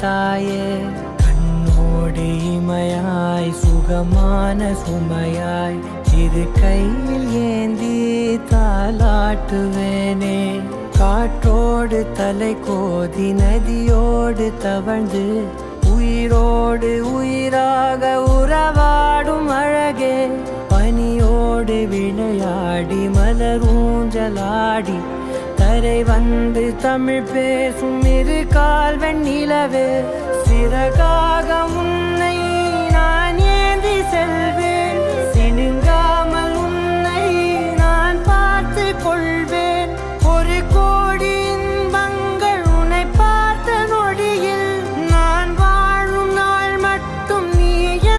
தாயே. கண்ணோடு இமையாய் சுகமான சுமையாய் இரு கையில் ஏந்தி தாலாட்டுவேனே. காற்றோடு தலை கோதி நதியோடு தவழ்ந்து உயிரோடு உயிராக உறவாடும் அழகே. பனியோடு விளையாடி மலரூஞ்சலாடி தரை வந்து தமிழ் பேசும் இரு கால் வெண்ணிலவே. சிறகாக உன்னை நான் ஏந்தி செல்வேன்.